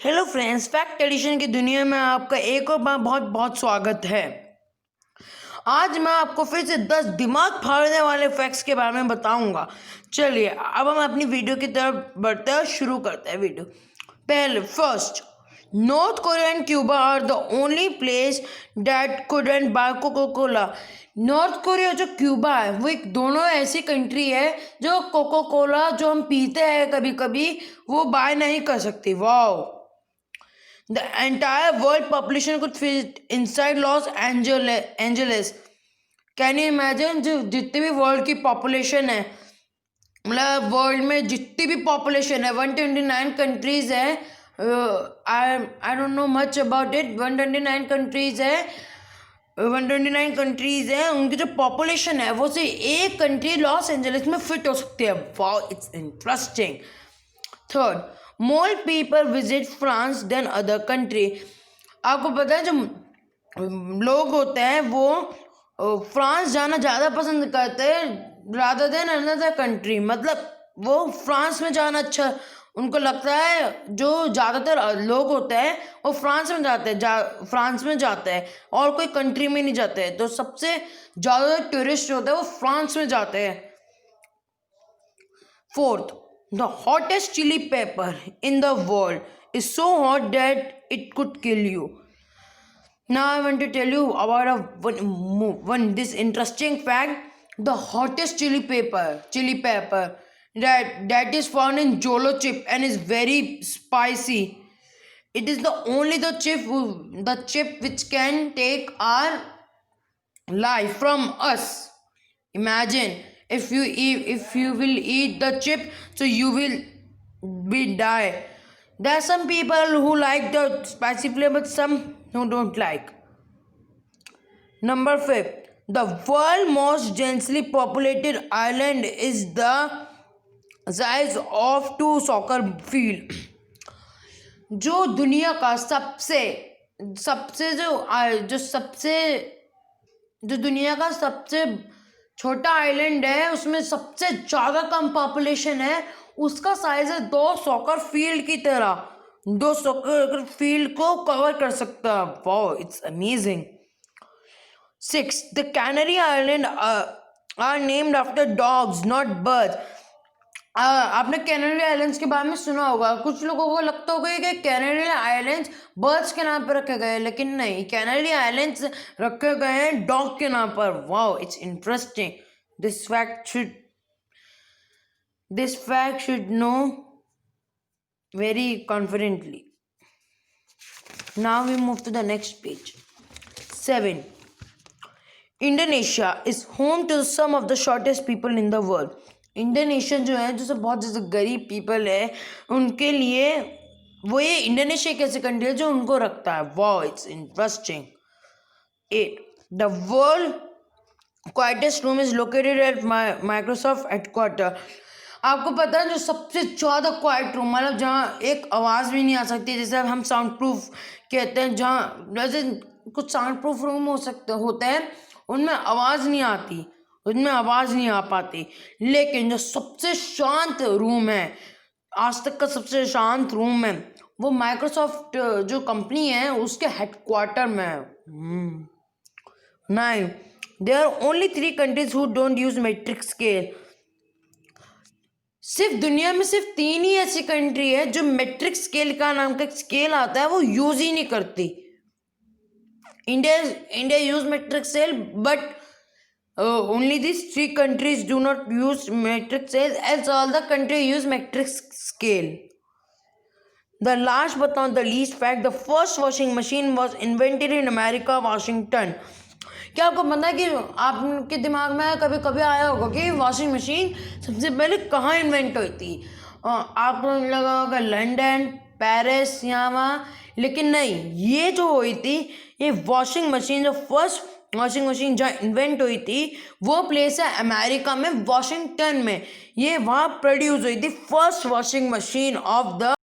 Hello friends, fact addition की दुनिया में आपका एक और बार बहुत बहुत स्वागत है। आज मैं आपको फिर से 10 दिमाग फाड़ने वाले फैक्ट्स के बारे में बताऊंगा। चलिए अब हम अपनी वीडियो की तरफ बढ़ते हैं और शुरू करते हैं वीडियो। पहले first, North Korea and Cuba are the only place that couldn't buy Coca Cola. North Korea जो क्यूबा है वो एक दोनों ऐसी कंट्री है जो कोका कोला जो हम पीते हैं कभी कभी वो बाय नहीं कर सकती। Wow, the entire world population could fit inside Los Angeles. Can you imagine, जो जितनी भी वर्ल्ड की पॉपुलेशन है, मतलब वर्ल्ड में जितनी भी पॉपुलेशन है 129 कंट्रीज है। I don't know much about it. 129 countries है, 129 कंट्रीज है, उनकी जो पॉपुलेशन है वो से एक कंट्री लॉस एंजलिस में फिट हो सकती है। Wow, it's interesting. Third, more people visit France than other country. आपको पता है जो लोग होते हैं वो फ्रांस जाना ज़्यादा पसंद करते हैं रादर देन अनदर कंट्री। मतलब वो फ्रांस में जाना अच्छा उनको लगता है। जो ज़्यादातर लोग होते हैं वो फ्रांस में जाते हैं, फ्रांस में जाते हैं और कोई कंट्री में नहीं जाते हैं। तो सबसे ज़्यादा टूरिस्ट होते हैं वो फ्रांस में जाते हैं। Fourth, the hottest chili pepper in the world is so hot that it could kill you. Now I want to tell you about one this interesting fact. The hottest chili pepper that is found in Jolo chip and is very spicy. It is the chip which can take our life from us. Imagine if you will eat the chip, so you will be die. There are some people who like the spicy flavor, but some who don't like. Number 5, the world most densely populated island is the size of 2 soccer field. जो दुनिया का सबसे सबसे जो दुनिया का सबसे छोटा आइलैंड है उसमें सबसे ज़्यादा कम पॉपुलेशन है, उसका साइज है 2 सॉकर फील्ड की तरह। 2 सॉकर फील्ड को कवर कर सकता है। Wow, it's amazing. 6, the Canary Island are named after dogs not birds. आपने कैनरी आइलैंड्स के बारे में सुना होगा। कुछ लोगों को लगता होगा कि कैनरी आइलैंड्स बर्ड्स के नाम पर रखे गए हैं, लेकिन नहीं, कैनरी आइलैंड्स रखे गए हैं डॉग के नाम पर। Wow, it's interesting. This fact should know very confidently. Now we move to the next page. 7, Indonesia is home to some of the shortest people in the world. Indonesian जो है, जो बहुत ज़्यादा गरीब पीपल है, उनके लिए वो ये इंडोनेशिया एक ऐसी कंट्री है जो उनको रखता है। Wow, it's interesting. 8, the world quietest room is located at Microsoft headquarter. आपको पता है जो सबसे ज़्यादा क्वाइट रूम, मतलब जहाँ एक आवाज़ भी नहीं आ सकती, जैसे हम साउंड प्रूफ कहते हैं, जहाँ जैसे कुछ साउंड प्रूफ रूम होते हैं उनमें आवाज़ नहीं आती, उनमें आवाज़ नहीं आ पाती। लेकिन जो सबसे शांत रूम है, आज तक का सबसे शांत रूम है, वो माइक्रोसॉफ्ट जो कंपनी है उसके हेडक्वार्टर में है। 9, there are only 3 countries who don't use metric scale. सिर्फ दुनिया में सिर्फ 3 ही ऐसी कंट्री है जो मेट्रिक स्केल का नाम का स्केल आता है वो यूज ही नहीं करती। India use metric scale, but only these 3 countries do not use metric scale, else all the countries use metric scale. The last but not the least fact, the first washing machine was invented in America, Washington. क्या आपको पता है कि आपके दिमाग में कभी कभी आया होगा कि वॉशिंग मशीन सबसे पहले कहाँ इन्वेंट हुई थी? आपको लगा होगा लंदन, पेरिस, यहाँ वहाँ, लेकिन नहीं, ये जो हुई थी, ये वॉशिंग मशीन, जो फर्स्ट वॉशिंग मशीन जहाँ इन्वेंट हुई थी वो प्लेस है अमेरिका में, वॉशिंगटन में। ये वहाँ प्रोड्यूस हुई थी first washing machine of the